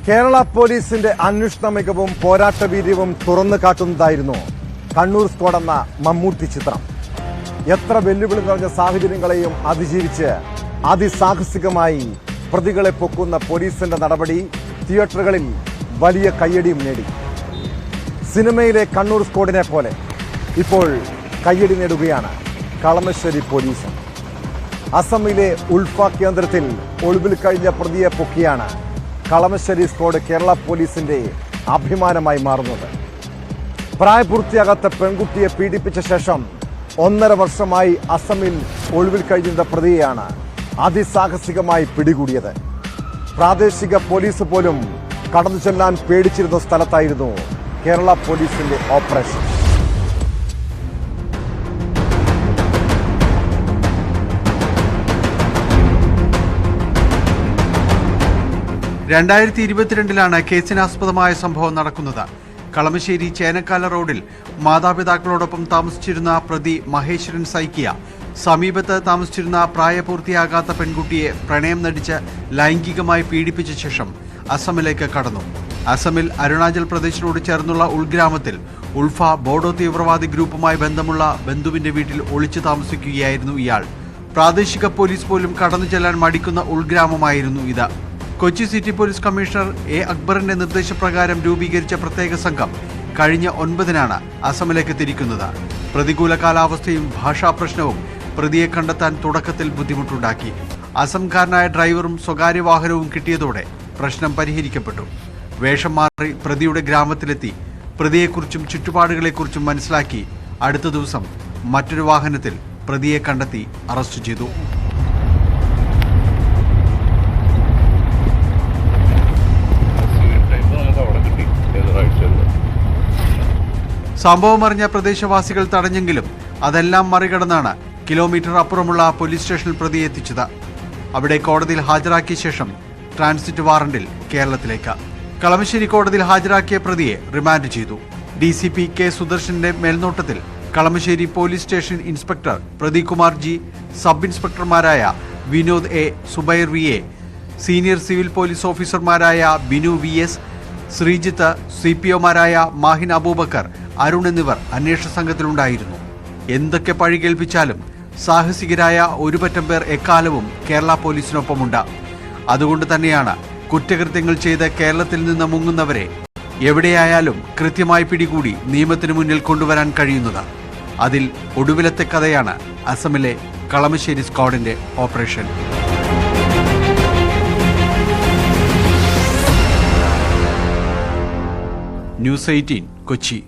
കേരള പോലീസിന്റെ അന്വേഷണ മികവും പോരാട്ടവീര്യവും തുറന്നു കാട്ടുന്നതായിരുന്നു കണ്ണൂർ സ്ക്വാഡ് എന്ന മമ്മൂട്ടി ചിത്രം. എത്ര വെല്ലുവിളി നിറഞ്ഞ സാഹചര്യങ്ങളെയും അതിജീവിച്ച് അതിസാഹസികമായി പ്രതികളെ പൊക്കുന്ന പോലീസിന്റെ നടപടി തിയേറ്ററുകളിൽ വലിയ കയ്യടിയും നേടി. സിനിമയിലെ കണ്ണൂർ സ്ക്വാഡിനെ പോലെ ഇപ്പോൾ കയ്യടി നേടുകയാണ് കളമശ്ശേരി പോലീസ്. അസമിലെ ഉൾഫ കേന്ദ്രത്തിൽ ഒളിവിൽ കഴിഞ്ഞ പ്രതിയെ പൊക്കിയാണ് കളമശ്ശേരി സ്ക്വാഡ് കേരള പോലീസിന്റെ അഭിമാനമായി മാറുന്നത്. പ്രായപൂർത്തിയാകാത്ത പെൺകുട്ടിയെ പീഡിപ്പിച്ച ശേഷം 1.5 വർഷമായി അസമിൽ ഒളിവിൽ കഴിയുന്ന പ്രതിയെയാണ് അതിസാഹസികമായി പിടികൂടിയത്. പ്രാദേശിക പോലീസ് പോലും കടന്നു ചെല്ലാൻ പേടിച്ചിരുന്ന സ്ഥലത്തായിരുന്നു കേരള പോലീസിന്റെ ഓപ്പറേഷൻ. ലാണ് കേസിനാസ്പദമായ സംഭവം നടക്കുന്നത്. കളമശ്ശേരി ചേനക്കാല റോഡിൽ മാതാപിതാക്കളോടൊപ്പം താമസിച്ചിരുന്ന പ്രതി മഹേശ്വരൻ സൈക്കിയ സമീപത്ത് താമസിച്ചിരുന്ന പ്രായപൂർത്തിയാകാത്ത പെൺകുട്ടിയെ പ്രണയം നടിച്ച് ലൈംഗികമായി പീഡിപ്പിച്ച ശേഷം അസമിലേക്ക് കടന്നു. അസമിൽ അരുണാചൽ പ്രദേശിനോട് ചേർന്നുള്ള ഉൾഗ്രാമത്തിൽ ഉൾഫ ബോഡോ തീവ്രവാദി ഗ്രൂപ്പുമായി ബന്ധമുള്ള ബന്ധുവിന്റെ വീട്ടിൽ ഒളിച്ചു താമസിക്കുകയായിരുന്നു ഇയാൾ. പ്രാദേശിക പോലീസ് പോലും കടന്നു ചെല്ലാൻ മടിക്കുന്ന ഉൾഗ്രാമമായിരുന്നു ഇത്. Kochi city police commissioner A അക്ബറിന്റെ നിർദ്ദേശപ്രകാരം രൂപീകരിച്ച പ്രത്യേക സംഘം കഴിഞ്ഞ 9-നാണ് അസമിലേക്ക് തിരിക്കുന്നത്. പ്രതികൂല കാലാവസ്ഥയും ഭാഷാ പ്രശ്നവും പ്രതിയെ കണ്ടെത്താൻ തുടക്കത്തിൽ ബുദ്ധിമുട്ടുണ്ടാക്കി. അസംകാരനായ ഡ്രൈവറും സ്വകാര്യ വാഹനവും കിട്ടിയതോടെ പ്രശ്നം പരിഹരിക്കപ്പെട്ടു. വേഷം മാറി പ്രതിയുടെ ഗ്രാമത്തിലെത്തി പ്രതിയെക്കുറിച്ചും ചുറ്റുപാടുകളെക്കുറിച്ചും മനസ്സിലാക്കി അടുത്ത ദിവസം മറ്റൊരു വാഹനത്തിൽ പ്രതിയെ കണ്ടെത്തി അറസ്റ്റ് ചെയ്തു. സംഭവം അറിഞ്ഞ പ്രദേശവാസികൾ തടഞ്ഞെങ്കിലും അതെല്ലാം മറികടന്നാണ് കിലോമീറ്റർ അപ്പുറമുള്ള പോലീസ് സ്റ്റേഷനിൽ പ്രതിയെ എത്തിച്ചത്. അവിടെ കോടതിയിൽ ഹാജരാക്കിയ ശേഷം ട്രാൻസിറ്റ് വാറണ്ടിൽ കേരളത്തിലേക്ക്. കളമശ്ശേരി കോടതിയിൽ ഹാജരാക്കിയ പ്രതിയെ റിമാൻഡ് ചെയ്തു. DCP കെ സുദർശന്റെ മേൽനോട്ടത്തിൽ Kalamassery police station inspector Pradeep Kumar G, sub ഇൻസ്പെക്ടർമാരായ Vinod A, Subair V A, senior civil police ഓഫീസർമാരായ ബിനു VS, ശ്രീജിത്ത്, CPOമാരായ മാഹിൻ അബൂബക്കർ, അരുൺ എന്നിവർ അന്വേഷണ സംഘത്തിലുണ്ടായിരുന്നു. എന്തൊക്കെ പഴി കേൾപ്പിച്ചാലും സാഹസികരായ ഒരുപറ്റം പേർ എക്കാലവും കേരള പോലീസിനൊപ്പമുണ്ട്. അതുകൊണ്ട് തന്നെയാണ് കുറ്റകൃത്യങ്ങൾ ചെയ്ത് കേരളത്തിൽ നിന്ന് മുങ്ങുന്നവരെ എവിടെയായാലും കൃത്യമായി പിടികൂടി നിയമത്തിന് മുന്നിൽ കൊണ്ടുവരാൻ കഴിയുന്നത്. അതിൽ ഒടുവിലത്തെ കഥയാണ് അസമിലെ കളമശ്ശേരി സ്ക്വാഡിന്റെ ഓപ്പറേഷൻ. ന്യൂസ് 18 കൊച്ചി.